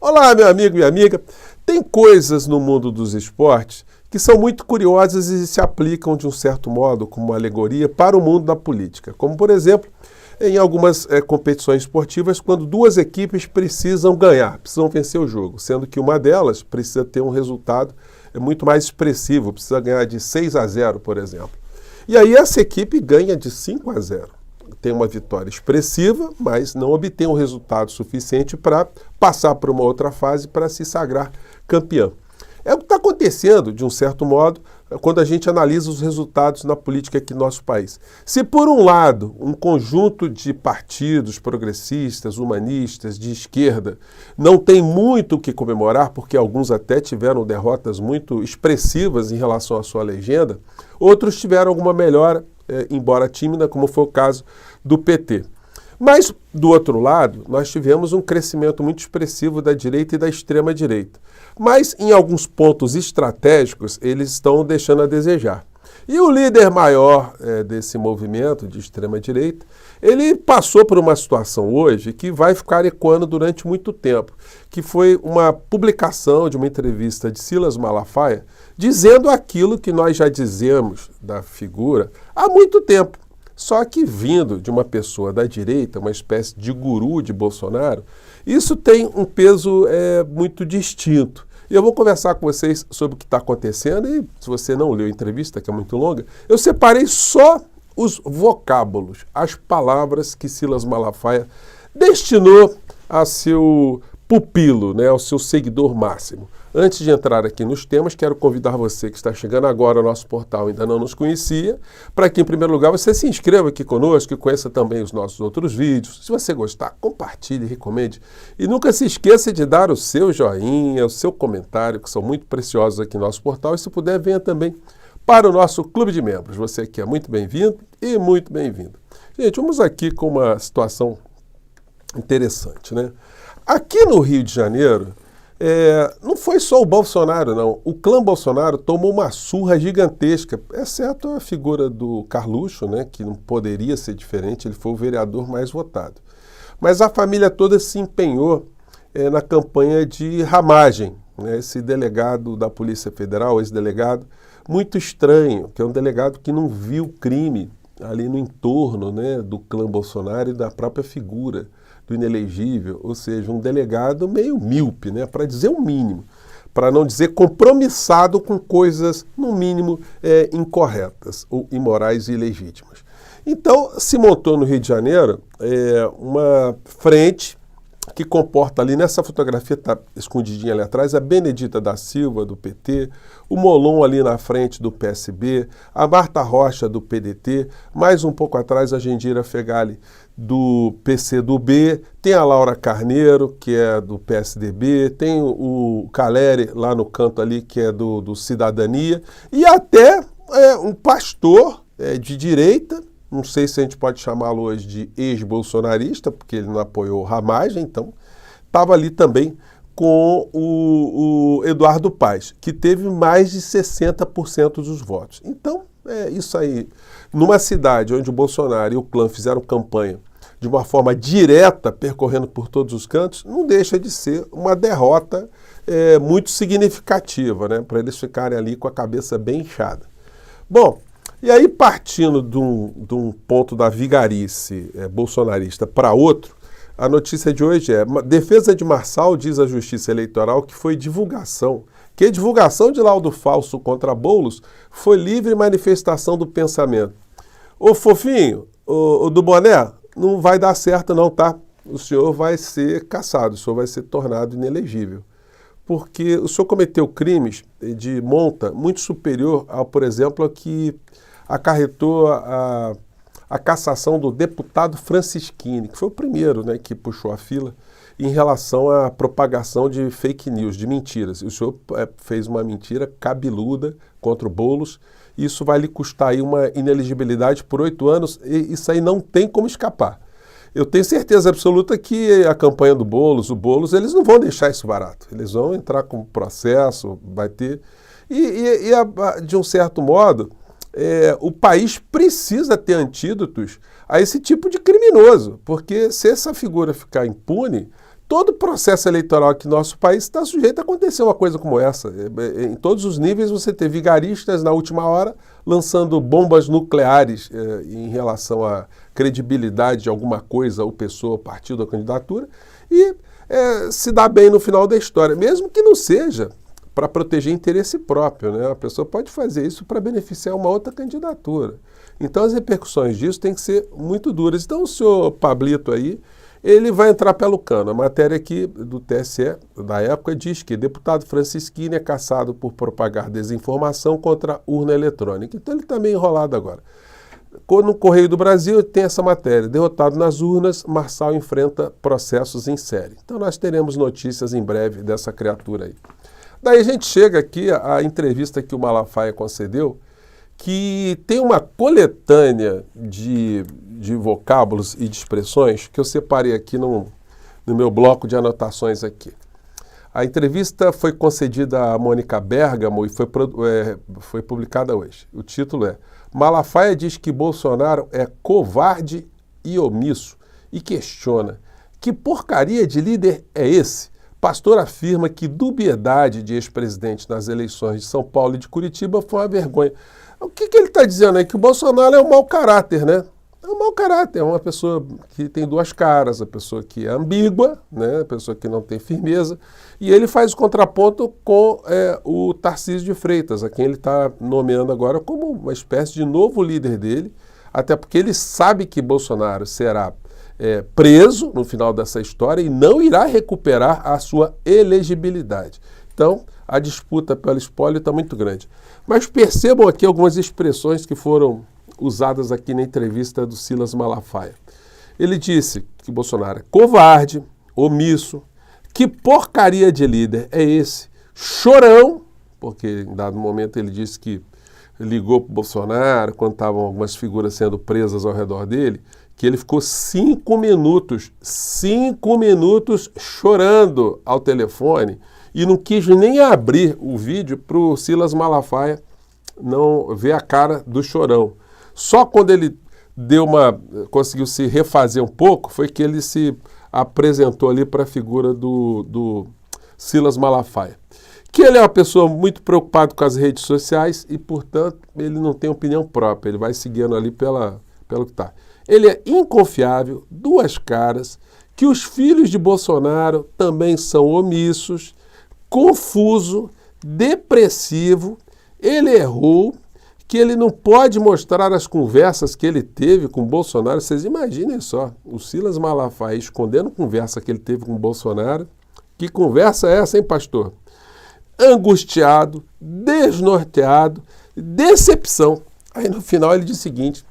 Olá, meu amigo, minha amiga. Tem coisas no mundo dos esportes que são muito curiosas e se aplicam de um certo modo como uma alegoria para o mundo da política. Como, por exemplo, em algumas competições esportivas, quando duas equipes precisam ganhar, precisam vencer o jogo, sendo que uma delas precisa ter um resultado muito mais expressivo, precisa ganhar de 6-0, por exemplo. E aí essa equipe ganha de 5-0. Tem uma vitória expressiva, mas não obtém um resultado suficiente para passar para uma outra fase para se sagrar campeão. É o que está acontecendo, de um certo modo, quando a gente analisa os resultados na política aqui no nosso país. Se, por um lado, um conjunto de partidos progressistas, humanistas, de esquerda, não tem muito o que comemorar, porque alguns até tiveram derrotas muito expressivas em relação à sua legenda, outros tiveram alguma melhora, embora tímida, como foi o caso do PT. Mas, do outro lado, nós tivemos um crescimento muito expressivo da direita e da extrema-direita. Mas, em alguns pontos estratégicos, eles estão deixando a desejar. E o líder maior desse movimento de extrema-direita, ele passou por uma situação hoje que vai ficar ecoando durante muito tempo, que foi uma publicação de uma entrevista de Silas Malafaia, dizendo aquilo que nós já dizemos da figura há muito tempo. Só que vindo de uma pessoa da direita, uma espécie de guru de Bolsonaro, isso tem um peso muito distinto. E eu vou conversar com vocês sobre o que está acontecendo e, se você não leu a entrevista, que é muito longa, eu separei só os vocábulos, as palavras que Silas Malafaia destinou a seu pupilo, ao seu seguidor máximo. Antes de entrar aqui nos temas, quero convidar você que está chegando agora ao nosso portal e ainda não nos conhecia, para que, em primeiro lugar, você se inscreva aqui conosco e conheça também os nossos outros vídeos. Se você gostar, compartilhe, recomende. E nunca se esqueça de dar o seu joinha, o seu comentário, que são muito preciosos aqui no nosso portal. E, se puder, venha também para o nosso clube de membros. Você aqui é muito bem-vindo e muito bem-vindo. Gente, vamos aqui com uma situação interessante, Aqui no Rio de Janeiro, não foi só o Bolsonaro, não. O clã Bolsonaro tomou uma surra gigantesca, exceto a figura do Carluxo, que não poderia ser diferente, ele foi o vereador mais votado. Mas a família toda se empenhou na campanha de ramagem. Esse delegado da Polícia Federal, esse delegado muito estranho, que é um delegado que não viu crime ali no entorno do clã Bolsonaro e da própria figura do inelegível, ou seja, um delegado meio míope, para dizer o mínimo, para não dizer compromissado com coisas, no mínimo, incorretas, ou imorais e ilegítimas. Então, se montou no Rio de Janeiro uma frente que comporta ali, nessa fotografia está escondidinha ali atrás, a Benedita da Silva, do PT, o Molon ali na frente do PSB, a Marta Rocha, do PDT, mais um pouco atrás a Gendira Fegali, do PCdoB, tem a Laura Carneiro, que é do PSDB, tem o Caleri lá no canto ali, que é do Cidadania, e até um pastor de direita, não sei se a gente pode chamá-lo hoje de ex-bolsonarista, porque ele não apoiou ramagem, então estava ali também com o Eduardo Paes, que teve mais de 60% dos votos. Então, isso aí, numa cidade onde o Bolsonaro e o clã fizeram campanha de uma forma direta, percorrendo por todos os cantos, não deixa de ser uma derrota muito significativa, para eles ficarem ali com a cabeça bem inchada. Bom, e aí, partindo de um ponto da vigarice bolsonarista para outro, a notícia de hoje é: defesa de Marçal diz à Justiça Eleitoral que foi divulgação, que a divulgação de laudo falso contra Boulos foi livre manifestação do pensamento. Ô fofinho, o do boné, não vai dar certo não, tá? O senhor vai ser cassado, o senhor vai ser tornado inelegível. Porque o senhor cometeu crimes de monta muito superior ao, por exemplo, a que acarretou a cassação do deputado Francisquini, que foi o primeiro que puxou a fila em relação à propagação de fake news, de mentiras. O senhor fez uma mentira cabeluda contra o Boulos, e isso vai lhe custar aí uma inelegibilidade por 8 anos, e isso aí não tem como escapar. Eu tenho certeza absoluta que a campanha do Boulos, o Boulos, eles não vão deixar isso barato. Eles vão entrar com processo, vai ter... de um certo modo, o país precisa ter antídotos a esse tipo de criminoso, porque se essa figura ficar impune, todo processo eleitoral aqui no nosso país está sujeito a acontecer uma coisa como essa. Em todos os níveis você tem vigaristas na última hora lançando bombas nucleares em relação à credibilidade de alguma coisa, ou pessoa, partido ou candidatura, e se dá bem no final da história, mesmo que não seja para proteger interesse próprio, né? A pessoa pode fazer isso para beneficiar uma outra candidatura. Então as repercussões disso têm que ser muito duras. Então o senhor Pablito aí, ele vai entrar pelo cano. A matéria aqui do TSE, da época, diz que deputado Francisquini é caçado por propagar desinformação contra a urna eletrônica. Então ele está meio enrolado agora. No Correio do Brasil tem essa matéria. Derrotado nas urnas, Marçal enfrenta processos em série. Então nós teremos notícias em breve dessa criatura aí. Daí a gente chega aqui à entrevista que o Malafaia concedeu, que tem uma coletânea de vocábulos e de expressões que eu separei aqui no meu bloco de anotações aqui. A entrevista foi concedida a Mônica Bergamo e foi publicada hoje. O título é: Malafaia diz que Bolsonaro é covarde e omisso e questiona: que porcaria de líder é esse? Pastor afirma que dubiedade de ex-presidente nas eleições de São Paulo e de Curitiba foi uma vergonha. O que ele está dizendo aí? Que o Bolsonaro é um mau caráter, né? É um mau caráter, é uma pessoa que tem duas caras, a pessoa que é ambígua, né? A pessoa que não tem firmeza. E ele faz o contraponto com o Tarcísio de Freitas, a quem ele está nomeando agora como uma espécie de novo líder dele, até porque ele sabe que Bolsonaro será preso no final dessa história e não irá recuperar a sua elegibilidade. Então, a disputa pelo espólio está muito grande. Mas percebam aqui algumas expressões que foram usadas aqui na entrevista do Silas Malafaia. Ele disse que Bolsonaro é covarde, omisso, que porcaria de líder é esse, chorão, porque em dado momento ele disse que ligou para o Bolsonaro quando estavam algumas figuras sendo presas ao redor dele, que ele ficou 5 minutos chorando ao telefone e não quis nem abrir o vídeo para o Silas Malafaia não ver a cara do chorão. Só quando ele conseguiu se refazer um pouco, foi que ele se apresentou ali para a figura do Silas Malafaia. Que ele é uma pessoa muito preocupada com as redes sociais e, portanto, ele não tem opinião própria, ele vai seguindo ali pelo que está. Ele é inconfiável, duas caras, que os filhos de Bolsonaro também são omissos, confuso, depressivo, ele errou, que ele não pode mostrar as conversas que ele teve com Bolsonaro. Vocês imaginem só, o Silas Malafaia escondendo conversa que ele teve com Bolsonaro. Que conversa é essa, hein, pastor? Angustiado, desnorteado, decepção. Aí no final ele diz o seguinte: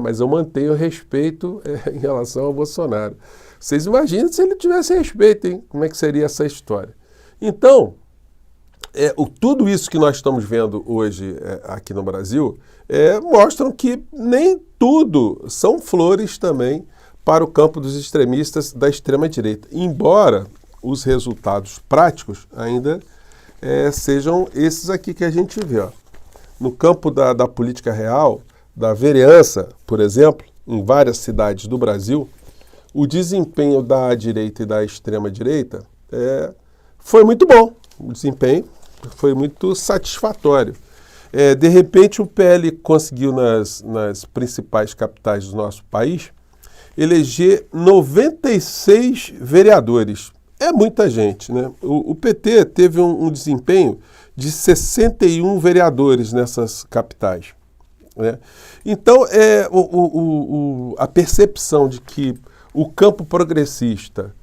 mas eu mantenho respeito em relação ao Bolsonaro. Vocês imaginam se ele tivesse respeito, hein? Como é que seria essa história? Então, tudo isso que nós estamos vendo hoje aqui no Brasil mostram que nem tudo são flores também para o campo dos extremistas da extrema-direita, embora os resultados práticos ainda sejam esses aqui que a gente vê. Ó. No campo da política real, da vereança, por exemplo, em várias cidades do Brasil, o desempenho da direita e da extrema-direita foi muito bom. O desempenho foi muito satisfatório. De repente, o PL conseguiu, nas principais capitais do nosso país, eleger 96 vereadores. É muita gente, né? O PT teve um desempenho de 61 vereadores nessas capitais. Né? Então, a percepção de que o campo progressista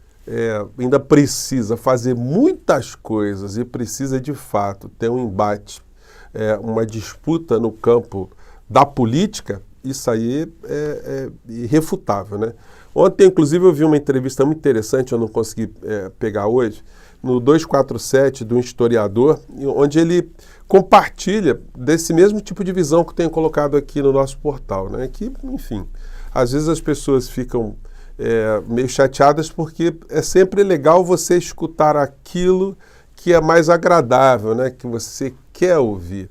ainda precisa fazer muitas coisas e precisa, de fato, ter um embate, uma disputa no campo da política, isso aí é irrefutável, né? Ontem, inclusive, eu vi uma entrevista muito interessante, eu não consegui pegar hoje, no 247 do historiador, onde ele compartilha desse mesmo tipo de visão que eu tenho colocado aqui no nosso portal, né? Que, enfim, às vezes as pessoas ficam meio chateadas porque é sempre legal você escutar aquilo que é mais agradável, né? Que você quer ouvir.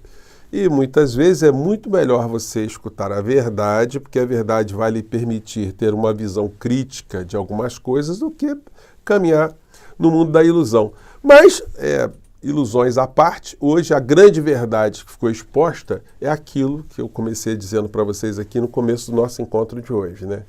E muitas vezes é muito melhor você escutar a verdade, porque a verdade vai lhe permitir ter uma visão crítica de algumas coisas do que caminhar no mundo da ilusão. Mas, ilusões à parte, hoje a grande verdade que ficou exposta é aquilo que eu comecei dizendo para vocês aqui no começo do nosso encontro de hoje, né?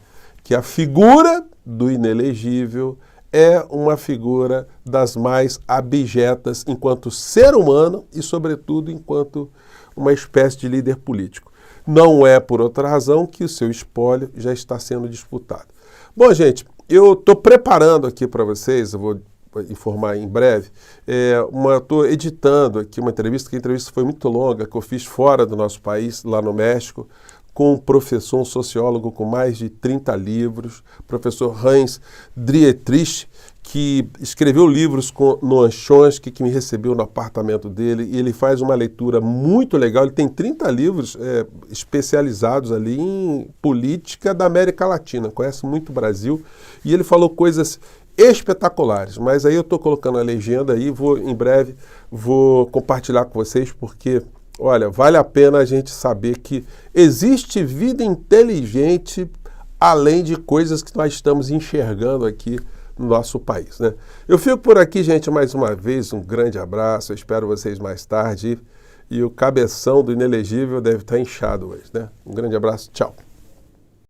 Que a figura do inelegível é uma figura das mais abjetas enquanto ser humano e, sobretudo, enquanto uma espécie de líder político. Não é por outra razão que o seu espólio já está sendo disputado. Bom, gente, eu estou preparando aqui para vocês, eu vou informar em breve, estou editando aqui uma entrevista, que a entrevista foi muito longa, que eu fiz fora do nosso país, lá no México, com um professor, um sociólogo com mais de 30 livros, professor Hans Dietrich, que escreveu livros com Noam Chomsky, que me recebeu no apartamento dele, e ele faz uma leitura muito legal. Ele tem 30 livros especializados ali em política da América Latina, conhece muito o Brasil, e ele falou coisas espetaculares, mas aí eu estou colocando a legenda aí, em breve vou compartilhar com vocês, porque olha, vale a pena a gente saber que existe vida inteligente além de coisas que nós estamos enxergando aqui no nosso país, né? Eu fico por aqui, gente, mais uma vez, um grande abraço, eu espero vocês mais tarde e o cabeção do inelegível deve estar inchado hoje, né? Um grande abraço, tchau!